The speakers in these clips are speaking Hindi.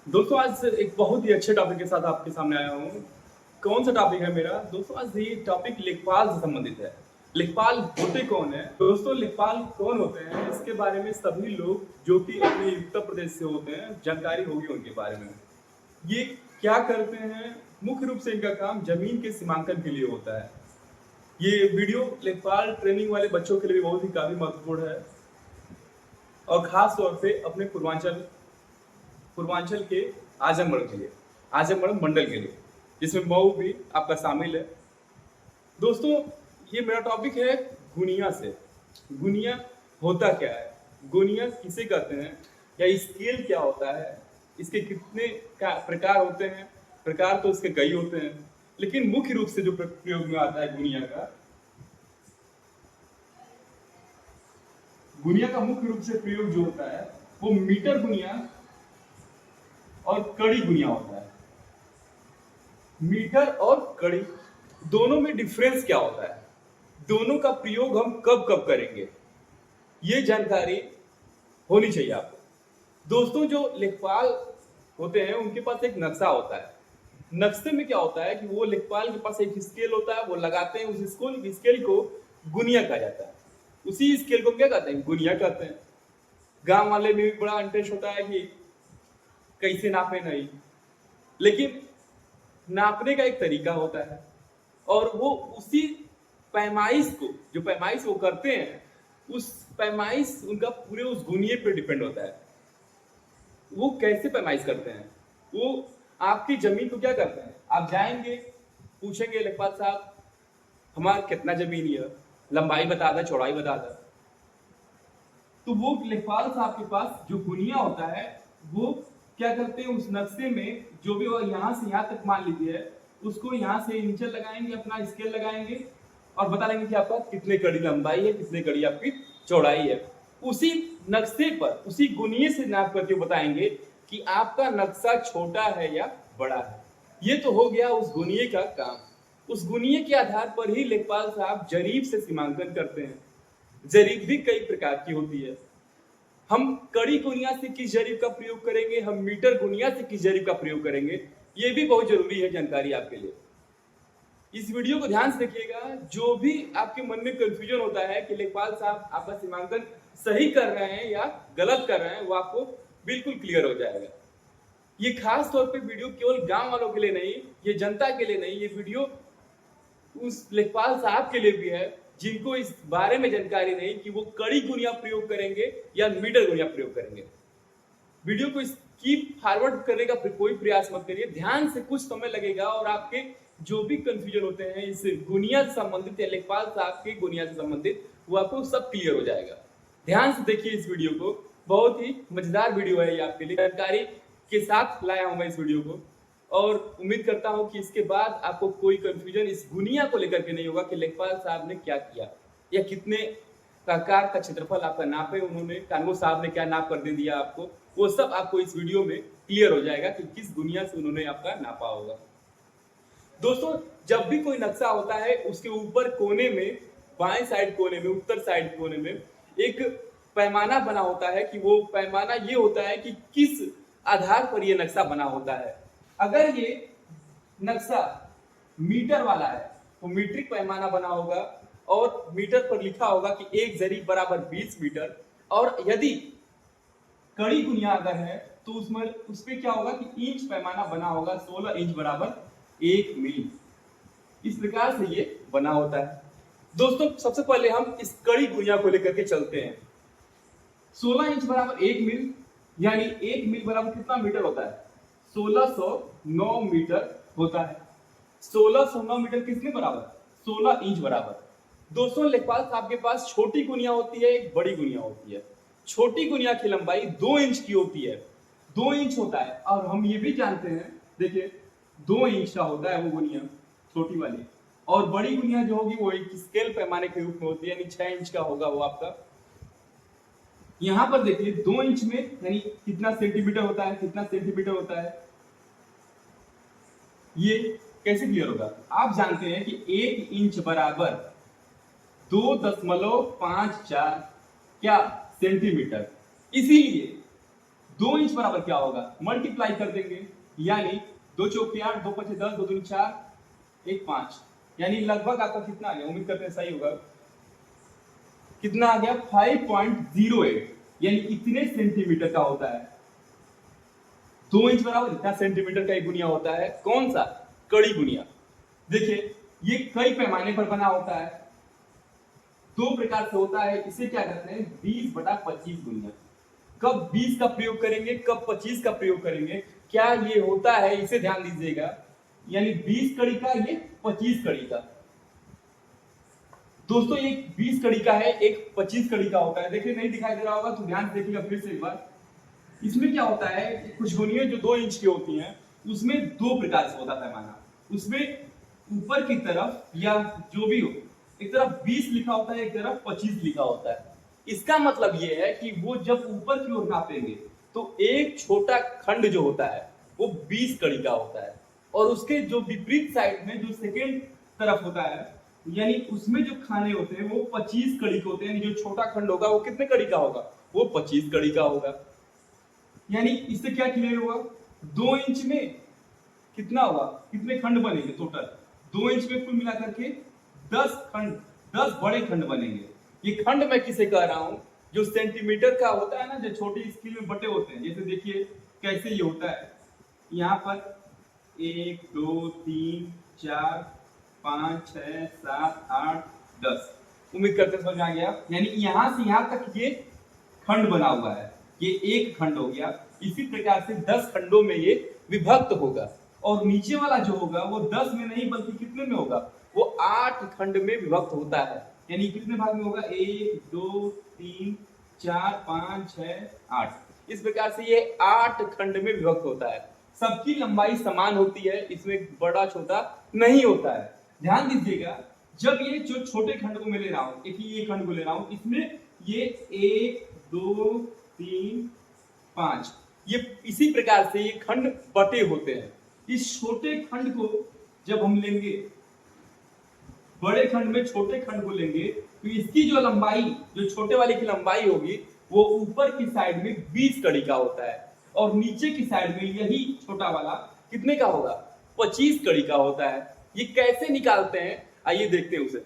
दोस्तों आज एक बहुत ही अच्छे टॉपिक के साथ आपके सामने आया हूँ। कौन सा टॉपिक है मेरा? दोस्तों आज ये टॉपिक लेखपाल से संबंधित है। लेखपाल होते कौन है? दोस्तों लेखपाल कौन होते हैं इसके बारे में सभी लोग जो कि अपने उत्तर प्रदेश से होते हैं जानकारी होगी उनके बारे में। ये क्या करते हैं? मुख्य रूप से इनका काम जमीन के सीमांकन के लिए होता है। ये वीडियो लेखपाल ट्रेनिंग वाले बच्चों के लिए बहुत ही काफी महत्वपूर्ण है और खास तौर पे अपने पूर्वांचल के आजमगढ़ के लिए, आजमगढ़ मंडल के लिए, जिसमें मऊ भी आपका शामिल है। दोस्तों ये मेरा टॉपिक है गुनिया से। गुनिया होता क्या है, गुनिया किसे कहते हैं, या स्केल क्या होता है, इसके कितने प्रकार होते हैं? प्रकार तो इसके कई होते हैं, लेकिन मुख्य रूप से जो प्रयोग में आता है गुनिया का मुख्य रूप से प्रयोग जो होता है वो मीटर गुनिया और कड़ी गुनिया होता है। मीटर और कड़ी दोनों में डिफरेंस क्या होता है, दोनों का प्रयोग हम कब कब करेंगे, ये जानकारी होनी चाहिए आपको। दोस्तों जो लेखपाल होते हैं उनके पास एक नक्शा होता है। नक्शे में क्या होता है कि वो लेखपाल के पास एक स्केल होता है, वो लगाते हैं, उस स्केल को गुनिया कहा जाता है। उसी स्केल को क्या कहते हैं? गुनिया कहते हैं। गांव वाले में भी बड़ा इंटरेस्ट होता है कि कैसे नापे, नहीं, लेकिन नापने का एक तरीका होता है और वो उसी पैमाइश को, जो पैमाइश वो करते हैं, उस पैमाइश उनका पूरे उस गुनिये पे डिपेंड होता है। वो कैसे पैमाइश करते हैं? वो आपकी जमीन को क्या करते हैं, आप जाएंगे पूछेंगे लेखपाल साहब हमारा कितना जमीन है, लंबाई बता दे, चौड़ाई बता दे। तो वो लेखपाल साहब के पास जो गुनिया होता है वो क्या करते हैं, उस नक्शे में जो भी यहाँ से यहाँ तक मान लीजिए, उसको यहाँ से इंचर लगाएंगे, अपना स्केल लगाएंगे और बता देंगे कि आपका कितने कड़ी लंबाई है, कितने कड़ी आपकी चौड़ाई है। उसी नक्शे पर, उसी गुनिये से नाप करके बताएंगे कि आपका नक्शा छोटा है या बड़ा है। ये तो हो गया उस गुनिये का काम। उस गुनिये के आधार पर ही लेखपाल साहब जरीब से सीमांकन करते हैं। जरीब भी कई प्रकार की होती है। हम कड़ी गुनिया से किस जरीब का प्रयोग करेंगे, हम मीटर गुनिया से किस जरीब का प्रयोग करेंगे, ये भी बहुत जरूरी है जानकारी आपके लिए। इस वीडियो को ध्यान से देखिएगा। जो भी आपके मन में कंफ्यूजन होता है कि लेखपाल साहब आपका सीमांकन सही कर रहे हैं या गलत कर रहे हैं, वो आपको बिल्कुल क्लियर हो जाएगा। ये खास तौर पे वीडियो केवल गांव वालों के लिए नहीं, ये जनता के लिए नहीं, ये वीडियो उस लेखपाल साहब के लिए भी है जिनको इस बारे में जानकारी नहीं कि वो कड़ी गुनिया प्रयोग करेंगे या मीटर गुनिया प्रयोग करेंगे। वीडियो को स्किप फॉरवर्ड करने का कोई प्रयास मत करिए, ध्यान से कुछ समय लगेगा और आपके जो भी कंफ्यूजन होते हैं इस गुनिया से संबंधित या लेखपाल साहब की गुनिया से संबंधित, वो आपको सब क्लियर हो जाएगा। ध्यान से देखिए इस वीडियो को, बहुत ही मजेदार वीडियो है ये आपके लिए। जानकारी के साथ लाया हूं मैं इस वीडियो को और उम्मीद करता हूं कि इसके बाद आपको कोई कंफ्यूजन इस गुनिया को लेकर के नहीं होगा कि लेखपाल साहब ने क्या किया या कितने आकार का क्षेत्रफल आपका नापे उन्होंने, कानून साहब ने क्या नाप कर दे दिया आपको, वो सब आपको इस वीडियो में क्लियर हो जाएगा कि किस गुनिया से उन्होंने आपका नापा होगा। दोस्तों जब भी कोई नक्शा होता है उसके ऊपर कोने में, बाएं साइड कोने में, उत्तर साइड कोने में एक पैमाना बना होता है कि वो पैमाना ये होता है कि किस आधार पर ये नक्शा बना होता है। अगर ये नक्शा मीटर वाला है तो मीट्रिक पैमाना बना होगा और मीटर पर लिखा होगा कि एक जरीब बराबर 20 मीटर। और यदि कड़ी गुनिया अगर है तो उसमें उसपे क्या होगा कि इंच पैमाना बना होगा, 16 इंच बराबर 1 मील। इस प्रकार से ये बना होता है। दोस्तों सबसे पहले हम इस कड़ी गुनिया को लेकर के चलते हैं। 16 इंच बराबर 1 मील, यानी 1 मील बराबर कितना मीटर होता है? 1609 मीटर होता है। 1609 मीटर किसके बराबर? 16 इंच बराबर। दोस्तों लेखपाल साहब के पास छोटी गुनिया होती है, एक बड़ी गुनिया होती है। छोटी गुनिया की लंबाई 2 इंच की होती है, 2 इंच होता है। और हम ये भी जानते हैं, देखिए 2 इंच का होता है वो गुनिया छोटी वाली, और बड़ी गुनिया जो होगी वो एक स्केल पैमाने के रूप में होती है, यानी 6 इंच का होगा वो आपका। यहां पर देखिए 2 इंच में यानी कितना सेंटीमीटर होता है, कितना सेंटीमीटर होता है, ये कैसे क्लियर होगा? आप जानते हैं कि 1 इंच बराबर 2.54 क्या सेंटीमीटर। इसीलिए 2 इंच बराबर क्या होगा, मल्टीप्लाई कर देंगे, यानी 2 चौके 8, 2 पचे 10, 2 दूनी 4, 1 5, यानी लगभग आपका कितना आ गया, उम्मीद करते हैं सही होगा, कितना आ गया 5.08, यानी इतने सेंटीमीटर का होता है। 2 इंच बराबर इतना सेंटीमीटर का एक गुनिया होता है, कौन सा, कड़ी गुनिया। देखिए ये कई पैमाने पर बना होता है, 2 प्रकार से होता है। इसे क्या कहते हैं, 20/25 गुनिया। कब 20 का प्रयोग करेंगे, कब 25 का प्रयोग करेंगे, क्या ये होता है, इसे ध्यान दीजिएगा। यानी 20 कड़ी का, ये 25 कड़ी का। दोस्तों ये 20 कड़ी का है, एक 25 कड़ी का होता है। देखिए नहीं दिखाई दे रहा होगा तो ध्यान से देखिएगा फिर से एक बार। इसमें क्या होता है, कुछ गुनिया जो 2 इंच की होती हैं, उसमें 2 प्रकार से होता है पैमाना। उसमें ऊपर की तरफ या जो भी हो, एक तरफ 20 लिखा होता है, एक तरफ 25 लिखा होता है। इसका मतलब यह है कि वो जब ऊपर की ओर नापेंगे तो एक छोटा खंड जो होता है वो 20 कड़ी का होता है, और उसके जो विपरीत साइड में जो सेकेंड तरफ होता है, यानी उसमें जो खाने होते हैं वो 25 कड़ी के होते हैं। यानी जो छोटा खंड होगा वो कितने कड़ी का होगा, वो 25 कड़ी का होगा। यानी इससे क्या क्लियर हुआ, 2 इंच में कितना होगा, कितने खंड बनेंगे टोटल, 2 इंच में कुल मिलाकर के 10 खंड, 10 बड़े खंड बनेंगे। ये खंड मैं किसे कह रहा हूं, जो सेंटीमीटर का होता है ना, जो छोटी स्केल में बटे होते हैं। जैसे देखिए कैसे ये होता है, यहाँ पर 1 2 3 4 5 6 7 8 10, उम्मीद करते समझ में आ गया। यानी यहां से यहां तक ये खंड बना हुआ है, ये एक खंड हो गया। इसी प्रकार से 10 खंडों में ये विभक्त होगा, और नीचे वाला जो होगा वो 10 में नहीं बल्कि कितने में होगा, वो 8 खंड में विभक्त होता है। यानी कितने भाग में होगा, 1 2 3 4 5 6 8, इस प्रकार से ये 8 खंड में विभक्त होता है। सबकी लंबाई समान होती है, इसमें बड़ा छोटा नहीं होता है। ध्यान दीजिएगा, जब ये जो छोटे खंड को मैं ले रहा हूं, एक ही ये खंड को ले रहा हूं, इसमें ये 1 2 3 5, ये इसी प्रकार से ये खंड बटे होते हैं। इस छोटे खंड को जब हम लेंगे, बड़े खंड में छोटे खंड को लेंगे, तो इसकी जो लंबाई, जो छोटे वाले की लंबाई होगी, वो ऊपर की साइड में 20 कड़ी का होता है, और नीचे की साइड में यही छोटा वाला कितने का होगा, 25 कड़ी का होता है। ये कैसे निकालते हैं, आइए देखते हैं उसे।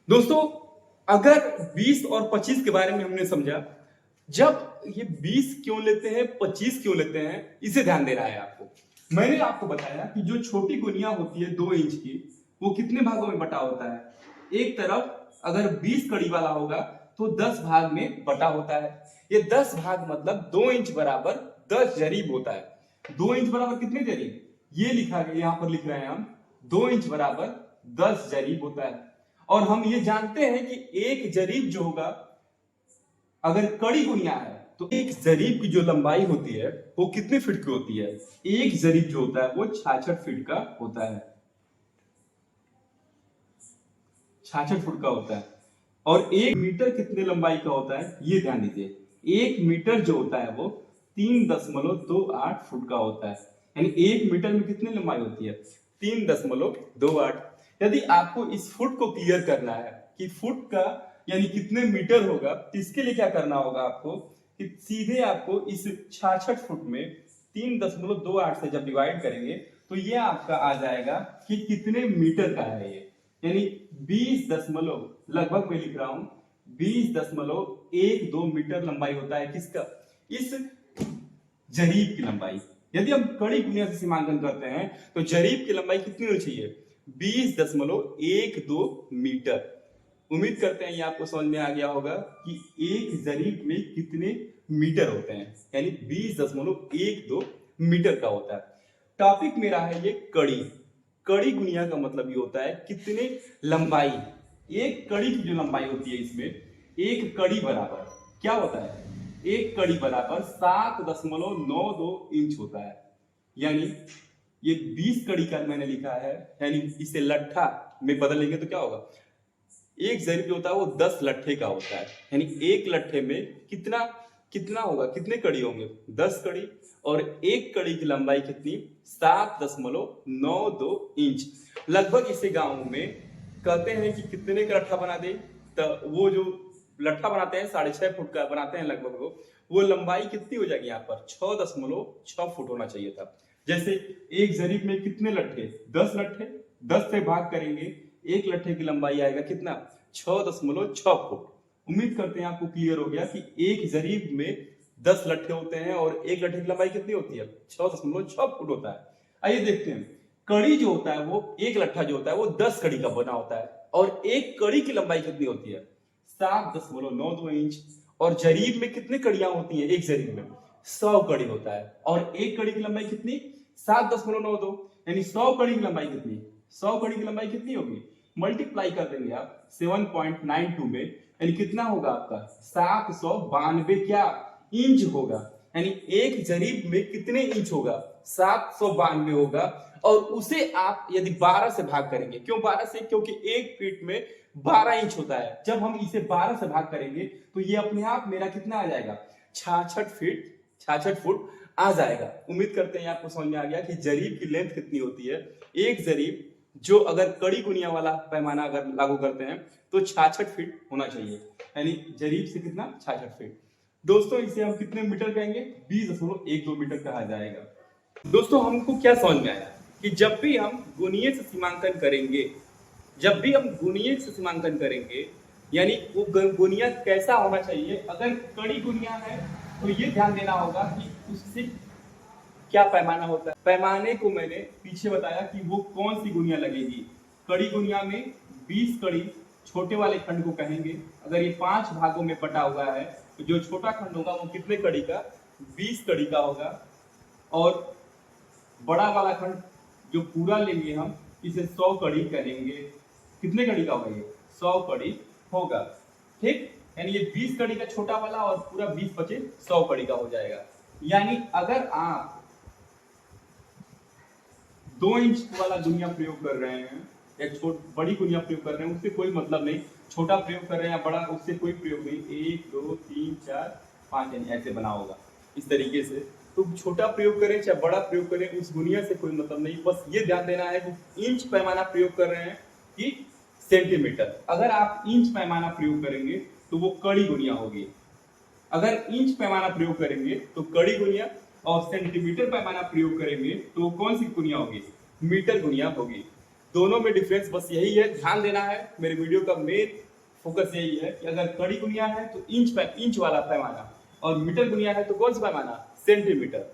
दोस्तों अगर 20 और 25 के बारे में हमने समझा, जब ये 20 क्यों लेते हैं, 25 क्यों लेते हैं, इसे ध्यान देना है आपको। मैंने आपको बताया कि जो छोटी गुनिया होती है 2 इंच की, वो कितने भागों में बटा होता है। एक तरफ अगर 20 कड़ी वाला होगा तो 10 भाग में बटा होता है। ये 10 भाग मतलब 2 इंच बराबर 10 जरीब होता है। 2 इंच बराबर कितने जरीब, ये लिखा गया, यहां पर लिख रहे हैं हम, 2 इंच बराबर 10 जरीब होता है। और हम ये जानते हैं कि एक जरीब जो होगा, अगर कड़ी गुनिया है तो एक जरीब की जो लंबाई होती है वो कितने फीट की होती है, एक जरीब जो होता है वो 66 फीट का होता है, 66 फुट का होता है। और 1 मीटर कितने लंबाई का होता है, ये ध्यान दीजिए, 1 मीटर जो होता है वो 3.28 फुट का होता है। यानी 1 मीटर में कितनी लंबाई होती है, 3.28। यदि आपको इस फुट को क्लियर करना है कि फुट का यानी कितने मीटर होगा, तो इसके लिए क्या करना होगा आपको, कि सीधे आपको इस 66 फुट में 3.28 से जब डिवाइड करेंगे तो ये आपका आ जाएगा कि कितने मीटर का है ये। यानी 20 दशमलव, लगभग मैं लिख रहा हूं 20.12 मीटर लंबाई होता है किसका, इस जरीब की लंबाई। यदि हम कड़ी गुनिया से सीमांकन करते हैं तो जरीब की लंबाई कितनी होनी चाहिए, 20.12 मीटर। उम्मीद करते हैं ये आपको समझ में आ गया होगा कि एक जरीब में कितने मीटर होते हैं, यानी 20.12 मीटर का होता है। टॉपिक मेरा है ये कड़ी। कड़ी गुनिया का मतलब ये होता है कितने लंबाई, एक कड़ी की जो लंबाई होती है, इसमें एक कड़ी बराबर क्या होता है, एक कड़ी बराबर 7.92 इंच होता है। यानी ये 20 कड़ी का मैंने लिखा है, यानी इसे लट्ठा में बदलेंगे तो क्या होगा, एक जरीब जो होता है वो 10 लट्ठे का होता है। यानी एक लट्ठे में कितना कितना होगा, कितने कड़ी होंगे, 10 कड़ी, और एक कड़ी की लंबाई कितनी, 7.92 इंच। लगभग इसे गांव में कहते हैं कि कितने का लट्ठा बना दे, तो वो जो लट्ठा बनाते हैं 6.5 फुट का बनाते हैं लगभग, वो लंबाई कितनी हो जाएगी यहाँ पर 6.6 फुट होना चाहिए था। जैसे एक जरीब में कितने लट्ठे, 10 लट्ठे, 10 से भाग करेंगे, एक लट्ठे की लंबाई आएगा कितना, 6.6 फुट। उम्मीद करते हैं आपको क्लियर हो गया कि एक जरीब में 10 लट्ठे होते हैं और एक लट्ठे की लंबाई कितनी होती है, 6.6 फुट होता है। आइए देखते हैं, कड़ी जो होता है वो, एक लट्ठा जो होता है वो 10 कड़ी का बना होता है और एक कड़ी की लंबाई कितनी होती है, 7.92 इंच। और जरीब में कितनी कड़ियां होती हैं, एक जरीब में 100 कड़ी होता है और एक कड़ी की लंबाई कितनी, 7.92, यानी 100 कड़ी की लंबाई कितनी, 100 कड़ी की लंबाई कितनी होगी, मल्टीप्लाई कर देंगे आप 7.92 में, यानी कितना होगा आपका 792 क्या इंच होगा। यानी एक जरीब में कितने इंच होगा, 792 होगा। और उसे आप यदि 12 से भाग करेंगे, क्यों 12 से, क्योंकि एक फीट में 12 इंच होता है। जब हम इसे 12 से भाग करेंगे तो ये अपने आप मेरा कितना आ जाएगा, 66 फुट आ जाएगा। उम्मीद करते हैं आपको समझ में आ गया कि जरीब की लेंथ कितनी होती है। एक जरीब जो अगर कड़ी गुनिया वाला पैमाना अगर लागू करते हैं तो 66 फीट होना चाहिए, यानी जरीब से कितना, 66 फीट। दोस्तों इसे हम कितने मीटर कहेंगे, 20.12 मीटर कहा जाएगा। दोस्तों हमको क्या समझ में आया कि जब भी हम गुनिये से सीमांकन करेंगे, जब भी हम गुनिये से सीमांकन करेंगे, यानी वो गुनिया कैसा होना चाहिए, अगर कड़ी गुनिया है तो ये ध्यान देना होगा कि उससे क्या पैमाना होता है। पैमाने को मैंने पीछे बताया कि वो कौन सी गुनिया लगेगी। कड़ी गुनिया में 20 कड़ी छोटे वाले खंड को कहेंगे। अगर ये 5 भागों में बटा हुआ है तो जो छोटा खंड होगा वो कितने कड़ी का, 20 कड़ी का होगा। और बड़ा वाला खंड जो पूरा लेंगे हम, इसे 100 कड़ी करेंगे। कितने कड़ी का होगा ये, 100 कड़ी होगा, ठीक। यानी ये 20 कड़ी का छोटा वाला और पूरा 20 बचे 100 कड़ी का हो जाएगा। यानी अगर आप 2 इंच वाला गुनिया प्रयोग कर रहे हैं या बड़ी गुनिया प्रयोग कर रहे हैं, उससे कोई मतलब नहीं। छोटा प्रयोग कर रहे हैं या बड़ा, उससे कोई प्रयोग नहीं। 1 2 3 4 5 यानी ऐसे बना होगा इस तरीके से। तो छोटा प्रयोग करें चाहे बड़ा प्रयोग करें, उस गुनिया से कोई मतलब नहीं। बस ये ध्यान देना है कि इंच पैमाना प्रयोग कर रहे हैं कि सेंटीमीटर। अगर आप इंच पैमाना प्रयोग करेंगे तो वो कड़ी गुनिया होगी। अगर इंच पैमाना प्रयोग करेंगे तो कड़ी गुनिया, और सेंटीमीटर पैमाना प्रयोग करेंगे तो कौन सी गुनिया होगी, मीटर गुनिया होगी। दोनों में डिफरेंस बस यही है, ध्यान देना है। मेरे वीडियो का मेन फोकस यही है कि अगर कड़ी गुनिया है तो इंच वाला पैमाना, और मीटर गुनिया है तो कौन सा पैमाना, सेंटीमीटर।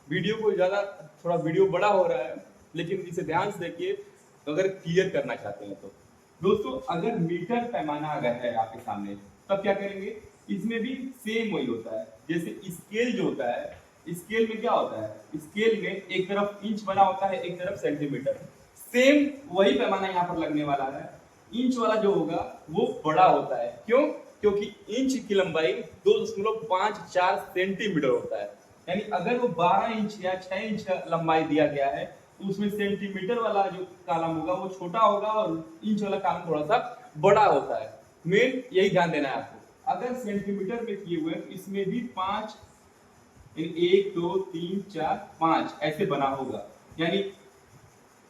वीडियो को ज्यादा, थोड़ा वीडियो बड़ा हो रहा है, लेकिन इसे ध्यान से देखिए अगर क्लियर करना चाहते हैं तो। दोस्तों अगर मीटर पैमाना अगर है आपके सामने तब क्या करेंगे, इसमें भी सेम वही होता है। जैसे स्केल जो होता है, स्केल में क्या होता है, स्केल में एक तरफ इंच बना होता है, एक तरफ सेंटीमीटर। सेम वही पैमाना यहाँ पर लगने वाला है। इंच वाला जो होगा वो बड़ा होता है, क्यों, क्योंकि इंच की लंबाई 2.54 सेंटीमीटर होता है। यानी अगर वो 12 इंच या 6 इंच का लंबाई दिया गया है तो उसमें सेंटीमीटर वाला जो कॉलम होगा वो छोटा होगा और इंच वाला कॉलम थोड़ा सा बड़ा होता है। मेन यही ध्यान देना है आपको। अगर सेंटीमीटर में किए हुए तो इसमें भी 5, 1 2 3 4 5 ऐसे बना होगा, यानी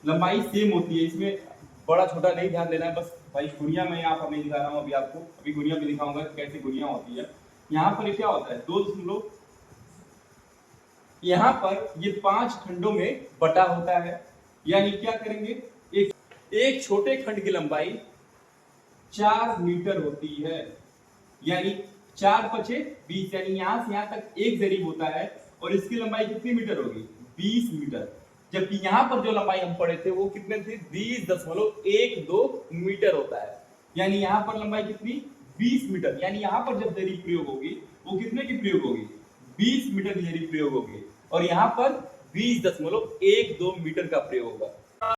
लंबाई सेम होती है। इसमें बड़ा छोटा नहीं ध्यान देना है। बस भाई गुनिया मैं यहाँ पर नहीं दिखा रहा हूँ अभी आपको, अभी गुनिया भी दिखाऊंगा कैसे गुनिया होती है। यहाँ पर क्या होता है, 2 यहाँ पर ये 5 खंडों में बटा होता है। यानी क्या करेंगे, एक छोटे खंड की लंबाई 4 मीटर होती है, यानी 4 पचे 20, यानी यहाँ से यहाँ तक एक जरीब होता है और इसकी लंबाई कितनी मीटर होगी, 20 मीटर। जबकि यहाँ पर जो लंबाई हम पढ़े थे वो कितने थे, 20.12 मीटर होता है। यानी यहाँ पर लंबाई कितनी, 20 मीटर। यानी यहाँ पर जब जरीब प्रयोग होगी वो कितने की प्रयोग होगी, 20 मीटर की जरीब प्रयोग होगी, और यहाँ पर 20.12 मीटर का प्रयोग होगा।